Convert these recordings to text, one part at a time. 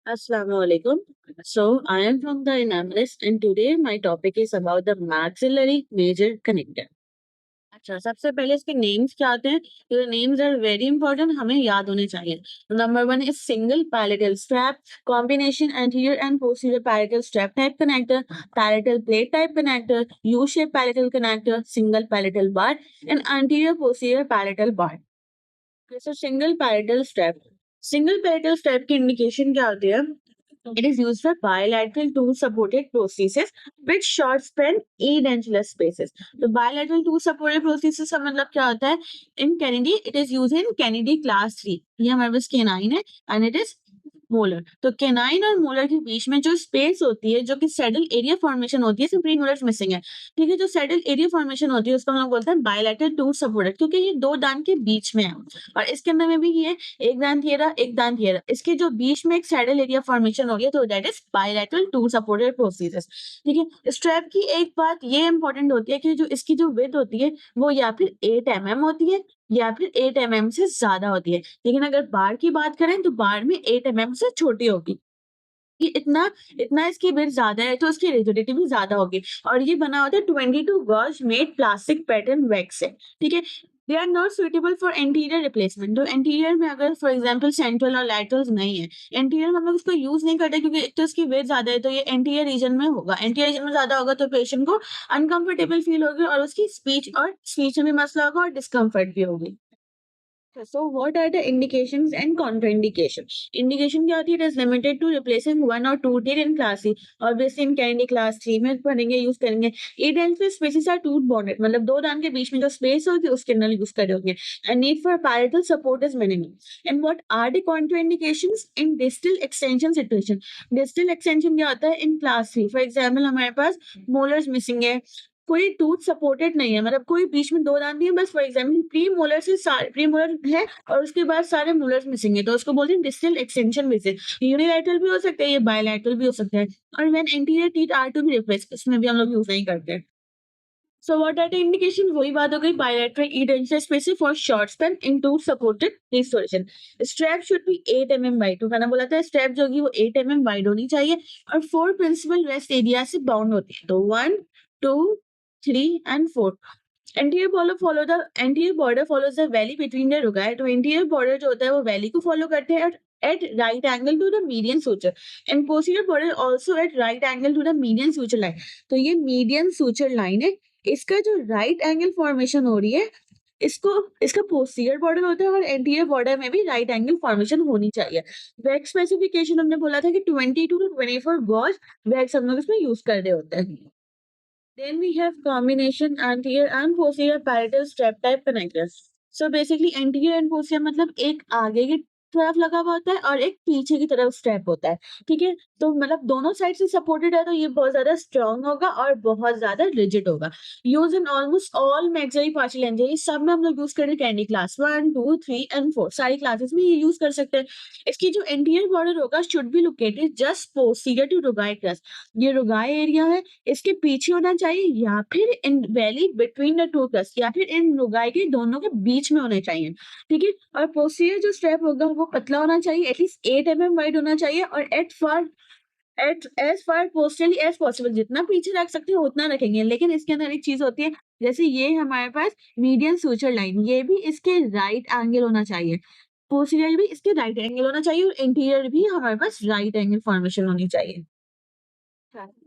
Assalamu alaikum. So, I am from the analyst, and today my topic is about the maxillary major connector. अच्छा, सबसे पहले इसके names क्या आते हैं? तो नेम्स आर वेरी इंपॉर्टेंट, हमें याद होने चाहिए। Number one is single palatal strap, combination anterior and posterior palatal strap type connector, palatal plate type connector, U shape palatal connector, single palatal bar and anterior posterior palatal bar. जैसे single palatal strap, single palatal strap की indication क्या होती है? It is used for bilateral two supported prosthesis with short span edentulous spaces. तो bilateral two supported prosthesis का मतलब क्या होता है? In Kennedy, it is used in Kennedy class 3. ये हमारे पास canine है and it is मोलर। तो केनाइन और मोलर के बीच में जो स्पेस होती है, जो कि सैडल एरिया फॉर्मेशन होती है, प्री मोलर्स मिसिंग है। ठीक है, जो सैडल एरिया फॉर्मेशन होती है उसको हम लोग बोलते हैं बायलैटरल टू सपोर्टेड, क्योंकि ये दो दांत के बीच में है। और इसके अंदर में भी ये एक दांत ये रहा, एक दांत ये रहा, इसके जो बीच में एक सैडल एरिया फॉर्मेशन हो गया, तो that is bilateral to supported procedures. ठीक है, स्ट्रैप की एक बात ये इंपॉर्टेंट होती है कि जो इसकी जो विड्थ होती है वो या फिर 8 mm होती है या फिर 8 mm से ज्यादा होती है। लेकिन अगर बार की बात करें तो बार में 8 mm से छोटी होगी। ये इतना इतना इसकी विड्थ ज्यादा है तो उसकी रिजिडिटी भी ज्यादा होगी। और ये बना होता है 22 gauge made plastic pattern wax से। ठीक है, they are not suitable for anterior replacement. तो एंटीरियर में अगर फॉर एग्जांपल सेंट्रल और लैटरल्स नहीं है, एंटीरियर में हम लोग इसको यूज नहीं करते क्योंकि एक तो इसकी वेट ज्यादा है, तो ये एंटीरियर रीजन में होगा। एंटीरियर रीजन में ज्यादा होगा तो पेशेंट को अनकंफर्टेबल फील होगी और उसकी स्पीच में भी मसला होगा और डिस्कम्फर्ट भी होगी। So what are the indications and contraindications? Indication क्या होती है? It is limited to replacing one or two teeth in class C. Obviously in Kennedy class 3 में पढ़ेंगे, यूज करेंगे। Edentulous spaces are tooth bonded, मतलब दो दांत के बीच में जो स्पेस होगी उसके अंदर यूज करोगे। And need for parietal support is minimum. And what are the contraindications in distal extension situation? Distal extension क्या होता है? In class 3, for example हमारे पास molars missing है, कोई टूथ सपोर्टेड नहीं है, मतलब कोई बीच में दो दांत नहीं है, बस फॉर एग्जाम्पल प्री मोलर से प्री मोलर है और उसके बाद सारे मोलर्स मिसिंग है, तो उसको बोलते हैं डिस्टल एक्सटेंशन विजिट। यूनिलैटरल भी हो सकता है, ये बायलैटरल भी हो सकता है। और when anterior teeth are to be replaced, इसमें भी हम लोग यूज नहीं करते। So what are the indication? वही बात हो गई, bilateral edentulous space for short span in tooth supported restoration. Strap should be 8 mm wide. तो मैंने बोला था स्ट्रैप जो होगी वो 8 mm वाइड होनी चाहिए और 4 प्रिंसिपल रेस्ट एरिया से बाउंड होती है। तो 1, 2, 3 and 4। Anterior border follows the valley between the rugae। तो anterior border जो होता है वो वैली को फॉलो करते हैं at right angle to the median suture, and posterior border also at right angle to the median suture line। तो ये median suture line है, इसका जो right angle formation हो रही है, इसको इसका पोस्टीरियर बॉर्डर होता है और एंटीरियर बॉर्डर में भी राइट एंगल फॉर्मेशन होनी चाहिए। वैक्स स्पेसिफिकेशन हमने बोला था कि 22 to 24 गॉज वैक्स हम लोग इसमें यूज कर रहे होते हैं। Then we have combination anterior and posterior parietal strap type connectors. So basically anterior and posterior मतलब एक आगे की तरफ लगा हुआ होता है और एक पीछे की तरफ स्ट्रैप होता है। ठीक है, तो मतलब दोनों साइड से सपोर्टेड है, तो ये बहुत ज्यादा स्ट्रॉन्ग होगा और बहुत ज्यादा रिजिड होगा। Use in almost all maxillary facial angiology, सब में हम लोग यूज करें कैंडी क्लास 1, 2, 3 एंड 4 सारी क्लासेस में ये यूज कर सकते हैं। इसकी जो एंटीरियर बॉर्डर होगा should be located just posterior to rugae crest. ये रुगाई एरिया है, इसके पीछे होना चाहिए या फिर in valley between the two crest, या फिर इन रुगाई के दोनों के बीच में होने चाहिए। ठीक है, और पोस्टीरियर जो स्ट्रैप होगा वो पतला होना चाहिए, एटलीस्ट 8 mm वाइड होना चाहिए और at as far posteriorly as possible, जितना पीछे रख सकते हो उतना रखेंगे। लेकिन इसके अंदर एक चीज होती है, जैसे ये हमारे पास मीडियन सूचर लाइन, ये भी इसके राइट एंगल होना चाहिए, पोस्टीरियर भी इसके राइट एंगल होना चाहिए और इंटीरियर भी हमारे पास राइट एंगल फॉर्मेशन होनी चाहिए।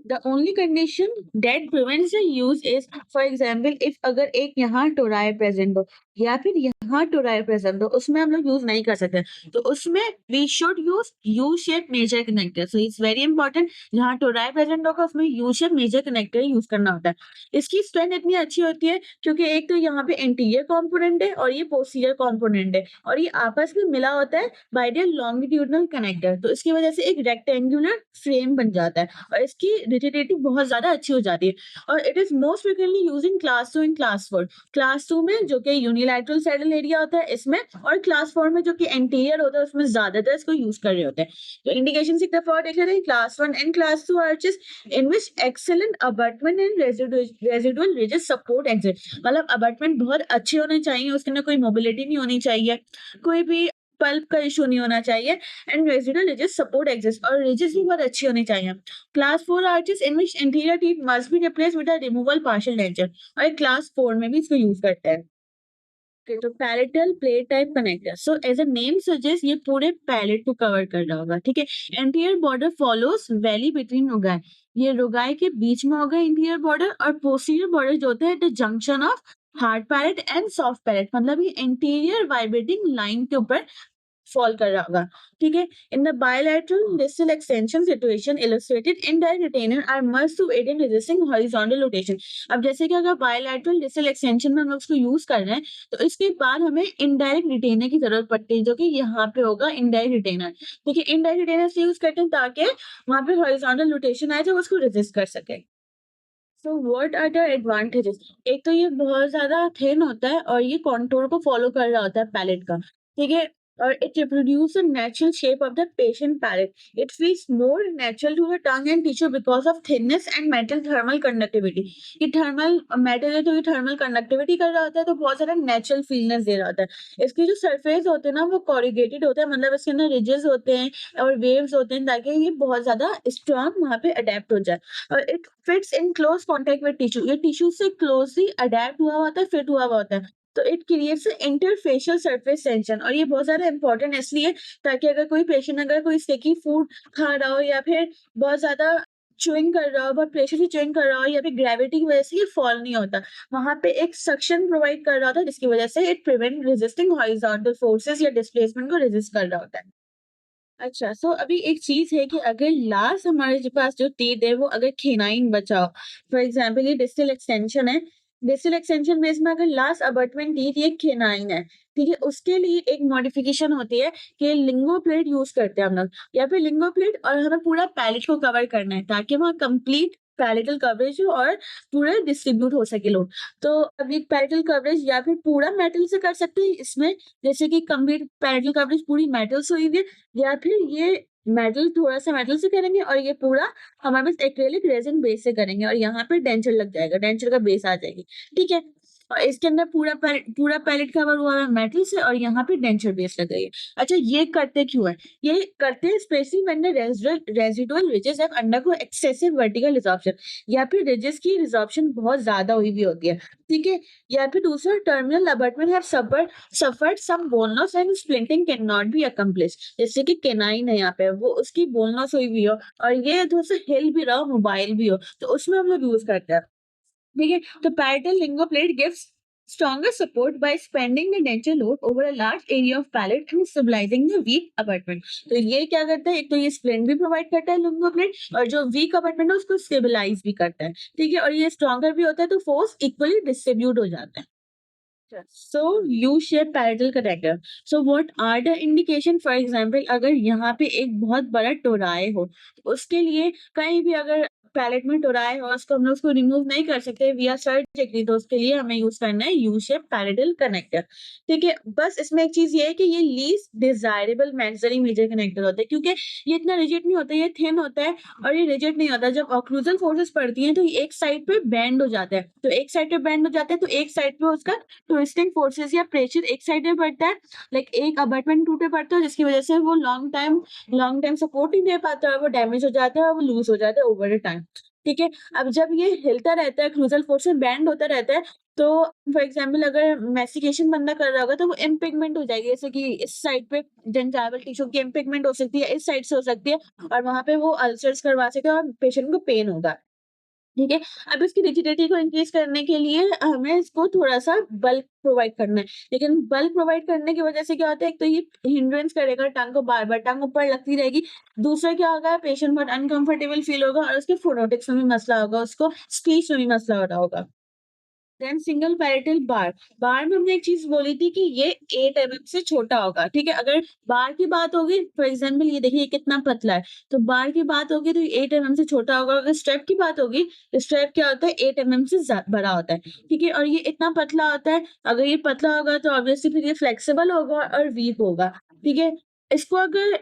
The only condition that prevents the use is, for example, if अगर एक यहाँ टोराई प्रेजेंट हो या फिर यहाँ टोराई प्रेजेंट हो, उसमें हम लोग यूज नहीं कर सकते, तो उसमें we should use U shape major connector. So it's very important, जहाँ टोराई प्रेजेंट होगा उसमें U shape major connector use करना होता है। इसकी स्ट्रेंथ इतनी अच्छी होती है क्योंकि एक तो यहाँ पे इंटीरियर कॉम्पोनेंट है और ये पोस्टीरियर कॉम्पोनेंट है और ये आपस में मिला होता है बाय द लॉन्गिट्यूडनल कनेक्टर, तो इसकी वजह से एक रेक्टेंगुलर फ्रेम बन जाता है और इसकी रिजिडिटी बहुत ज्यादा अच्छी हो जाती है। और it is most frequently use in class 2 and class 4। Class 2 में जो कि यूनिलैटरल सैडल एरिया होता है इसमें, और क्लास 4 में जो कि एंटीरियर होता है उसमें ज्यादातर इसको यूज कर रहे होते हैं। तो इंडिकेशन एक दफा और देख लेते हैं, class 1 and class 2 arches in which excellent abutment and residual rigid support exit, मतलब अबटमेंट बहुत अच्छे होने चाहिए, उसके अंदर कोई मोबिलिटी नहीं होनी चाहिए, कोई भी पल्प का इश्यू नहीं होना चाहिए and residual ridges support exist और रिजेस भी बहुत अच्छी होनी चाहिए। Class 4 arches in which interior teeth must be replaced with a removal partial denture और क्लास 4 में भी इसको यूज करते हैं। ओके, तो palatal plate type connector, so as a name suggest ये पूरे पैलेट को कवर कर रहा होगा, ठीक है। Anterior border follows valley between rugae, ये रोगाई के बीच में होगा इंटीरियर बॉर्डर, और पोस्टीरियर बॉर्डर जो होता है the junction of hard palate and soft palate, मतलब ये इंटीरियर वाइब्रेटिंग लाइन के ऊपर फॉल कर रहा होगा, ठीक है। In the bilateral distal extension situation illustrated indirect retainer are must to aid in resisting horizontal rotation. अब जैसे कि अगर बायलैटरल डिस्टल एक्सटेंशन में हम लोग उसको यूज कर रहे हैं तो इसके बाद हमें इनडायरेक्ट रिटेनर की जरूरत पड़ती है, जो कि यहाँ पे होगा इनडायरेक्ट रिटेनर, ठीक है। इनडायरेक्ट रिटेनर से यूज करते हैं ताकि वहां पे हॉरिजॉन्टल रोटेशन आए तो उसको रेजिस्ट कर सके। So what are the advantages, एक तो ये बहुत ज्यादा थिन होता है और ये कॉन्टूर को फॉलो कर रहा होता है पैलेट का, ठीक है। और it reproduce a natural shape of the patient palate, it feels more natural to the tongue and tissue because of thinness and metal thermal conductivity. ये थर्मल मेटल है तो ये थर्मल कंडक्टिविटी कर रहा होता है तो बहुत सारा नेचुरल फीलनेस दे रहा होता है। इसके जो सरफेस होते हैं ना वो कोरिगेटेड होता है, मतलब इसके अंदर रिजेस होते हैं और वेव्स होते हैं ताकि ये बहुत ज्यादा स्ट्रॉन्ग वहां पे अडेप्ट हो जाए। और it fits in close contact with tissue, ये टिश्यू से क्लोजली अडेप्ट हुआ होता है, फिट हुआ हुआ होता है। तो it creates interfacial surface tension, और ये बहुत ज्यादा इंपॉर्टेंट इसलिए ताकि अगर कोई पेशेंट अगर कोई स्टिकी फूड खा रहा हो या फिर बहुत ज्यादा च्युइंग कर रहा हो, बहुत प्रेशर से च्युइंग कर रहा हो या फिर ग्रेविटी की वजह से ये फॉल नहीं होता, वहां पे एक सक्शन प्रोवाइड कर रहा होता है जिसकी वजह से it prevent resisting horizontal forces या डिस्प्लेसमेंट को रेजिस्ट कर रहा होता है। अच्छा, सो अभी एक चीज़ है कि अगर लास्ट हमारे जो पास जो टीथ है वो अगर केनाइन बचा हो, फॉर एग्जांपल ये डिस्टल एक्सटेंशन है, डिस्टल एक्सटेंशन में इसमें अगर लास्ट अबटमेंट टीथ ये केनाइन है, ठीक है, उसके लिए एक मॉडिफिकेशन होती है कि लिंगो प्लेट यूज करते हैं हम लोग, या फिर लिंगो प्लेट, और हमें पूरा पैलेट को कवर करना है ताकि वहाँ कंप्लीट पैलेटल कवरेज हो और पूरा डिस्ट्रीब्यूट हो सके लोड। तो अभी पैरेटल कवरेज या फिर पूरा मेटल से कर सकते हैं इसमें, जैसे कि कंप्लीट पैरेटल कवरेज पूरी मेटल से हुई है, या फिर ये मेटल थोड़ा-सा मेटल से करेंगे और ये पूरा हमारे पास एक्रिलिक रेज़िन बेस से करेंगे और यहाँ पे डेंचर लग जाएगा, डेंचर का बेस आ जाएगी, ठीक है? और इसके अंदर पूरा पैलेट कवर हुआ है मेटल से और यहाँ पे डेंचर बेस लग गई है। अच्छा, ये करते क्यों है? ये करते हैं specially when the residual ridges have undergo excessive vertical resorption, या फिर रिजेस की रिसॉर्प्शन बहुत ज़्यादा हुई हुई होती है, ठीक है? या फिर दूसरा terminal abutment have suffered some bone loss and splinting cannot be accomplished, जैसे कि केनाइन है यहाँ पे वो उसकी बोन लॉस हुई हुई हो और ये थोड़ा सा हिल भी रहा हो, मोबाइल भी हो, तो उसमें हम लोग यूज करते हैं, ठीक है। तो parietal lingo plate gives stronger support by spending the denture load over a large area of palate through stabilizing the weak abutment। तो ये क्या करता है, एक तो ये स्प्लिंट भी प्रोवाइड करता है लिंगो प्लेट और जो वीक अबटमेंट है उसको स्टेबलाइज भी करता है, ठीक है। और ये स्ट्रॉन्गर भी होता है तो फोर्स इक्वली डिस्ट्रीब्यूट हो जाता है। So U-shaped parietal connector. So what are the indication? For example, अगर यहाँ पे एक बहुत बड़ा टोराई हो, तो उसके लिए कहीं भी अगर पैलेट में टोराई हो, उसको हम लोग उसको रिमूव नहीं कर सकते विया सर्जरी, तो उसके लिए हमें यूज करना है यू शेप पैरेटल कनेक्टर, ठीक है। बस इसमें एक चीज ये है कि ये least desirable maxillary major connector होता है क्योंकि ये इतना रिजिड नहीं होता, ये थिन होता है और ये रिजिड नहीं होता। जब ऑक्लूजल फोर्सेस पड़ती हैं तो ये एक साइड पे बेंड हो जाता है, तो एक साइड पे बेंड हो जाता है तो एक साइड पे उसका ट्विस्टिंग फोर्सेस या प्रेशर एक साइड में पड़ता है, लाइक एक अबटमेंट टूटे पड़ता है जिसकी वजह से वो लॉन्ग टाइम सपोर्ट नहीं दे पाता है, वो डैमेज हो जाता है और वो लूज हो जाता है ओवर द टाइम, ठीक है। अब जब ये हिलता रहता है, क्रूजल फोर्स से बैंड होता रहता है, तो फॉर एग्जांपल अगर मैस्टिकेशन बंदा कर रहा होगा तो वो इम्पिगमेंट हो जाएगी, जैसे कि इस साइड पे डेंटाइवल टिश्यू की इम्पिगमेंट हो सकती है, इस साइड से हो सकती है और वहां पे वो अल्सर्स करवा सकते हैं और पेशेंट को पेन होगा, ठीक है। अब इसकी रिजिडिटी को इंक्रीज करने के लिए हमें इसको थोड़ा-सा बल्क प्रोवाइड करना है। लेकिन बल्क प्रोवाइड करने की वजह से क्या होता है, एक तो ये हिंड्रेंस करेगा टंग को बार-बार, टंग ऊपर लगती रहेगी। दूसरा क्या होगा, पेशेंट बहुत अनकंफर्टेबल फील होगा और उसके फोनेटिक्स में भी मसला होगा, उसको स्पीच में भी मसला हो रहा होगा। देन सिंगल पैरेटल बार, बार में हमने एक चीज बोली थी कि ये 8 mm से छोटा होगा, ठीक है। अगर बार की बात होगी, फॉर एग्जांपल ये देखिए कितना पतला है, तो बार की बात होगी तो ये 8 mm से छोटा होगा। अगर स्ट्रैप की बात होगी तो स्ट्रैप क्या होता है, 8 mm से बड़ा होता है, ठीक है। और ये इतना पतला होता है, अगर ये पतला होगा तो ऑब्वियसली फिर ये फ्लेक्सिबल होगा और वीक होगा, ठीक है। इसको अगर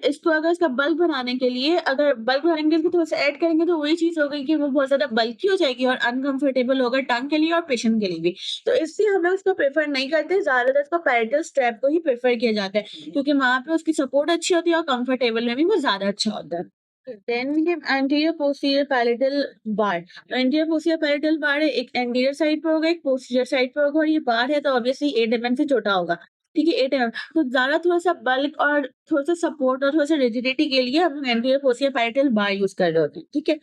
इसका बल्क बनाने के लिए अगर बल्क बनाने के लिए थोड़ा सा ऐड करेंगे तो वही चीज़ हो गई कि वो बहुत ज़्यादा बल्की हो जाएगी और अनकंफर्टेबल होगा टंग के लिए और पेशेंट के लिए भी। तो इसलिए हम लोग उसको प्रेफ़र नहीं करते, ज़्यादातर इसको पैरेटल स्ट्रैप को ही प्रेफ़र किया जाता है क्योंकि वहाँ पे उसकी सपोर्ट अच्छी होती है और कंफर्टेबल में भी वो ज़्यादा अच्छा होता है। Then we have anterior posterior palatal bar. Anterior posterior palatal bar एक एंटीरियर साइड पे होगा, एक पोस्टीरियर साइड पे होगा और ये बार है तो ऑब्वियसली 8 एमएम से छोटा होगा। ठीक है, 8 एमएम तो ज़्यादा थोड़ा-सा बल्क और थोड़ा-सा सपोर्ट और थोड़ा-सा रिजिडिटी के लिए हम लोग एंटीरियर पोस्टीरियर पैलेटल बार यूज़ कर रहे होते हैं। ठीक है?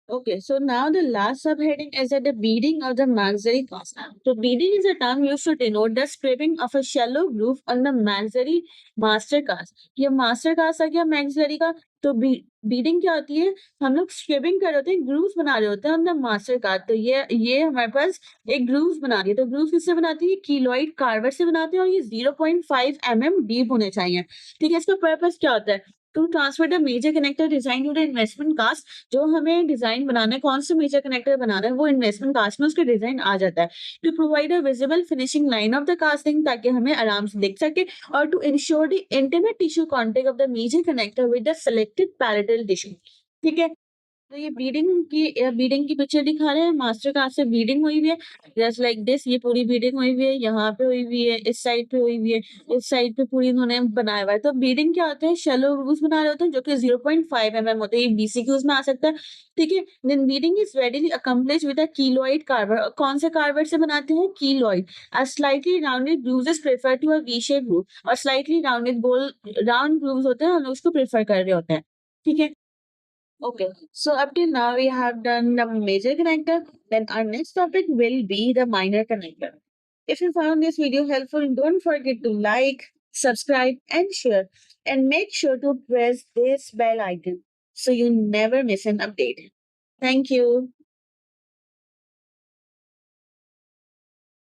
Okay, so now the last subheading is that the beading of the maxillary cast. So beading is a term used to denote the scraping of a shallow groove on the maxillary master cast. ये master cast आ गया maxillary का तो beading क्या होती है हम लोग scraping कर रहे होते हैं ग्रूव्स बना रहे होते हैं ऑन द मास्टर कार्ड तो ये हमारे पास एक ग्रूव्स बना रही है तो ग्रूव्स किससे बनाती है कीलॉइड कार्बर से बनाते हैं और ये 0.5 mm डीप होने चाहिए ठीक है इसका पर्पस क्या होता है to transfer the major connector design to the investment cast जो हमें डिजाइन बनाना है कौन सा मेजर कनेक्टर बनाना है वो इन्वेस्टमेंट कास्ट में उसका डिजाइन आ जाता है to provide a visible finishing line of the casting ताकि हमें आराम से दिख सके or to ensure the intimate tissue contact of the major connector with the selected parietal tissue. ठीक है तो ये बीडिंग की पिक्चर दिखा रहे हैं मास्टर कार्ड से बीडिंग हुई हुई है जस्ट लाइक दिस ये पूरी बीडिंग हुई हुई है यहाँ पे हुई हुई है इस साइड पे हुई हुई है इस साइड पे पूरी इन्होंने बनाया हुआ है तो बीडिंग क्या होते हैं शैलो ग्रूव्स बना रहे होते हैं जो कि 0.5 mm होते हैं ये बीसीक्यूज में आ सकता है ठीक है then beading is readily accomplish with a cleoid carver कौन से कार्बर से बनाते हैं cleoid a slightly rounded grooves is preferred to a V-shaped groove और slightly rounded गोल राउंड grooves होते हैं हम लोग उसको प्रेफर कर रहे होते हैं ठीक है Okay, so up till now we have done the major connector. Then our next topic will be the minor connector. If you found this video helpful, don't forget to like, subscribe, and share. And make sure to press this bell icon so you never miss an update. Thank you.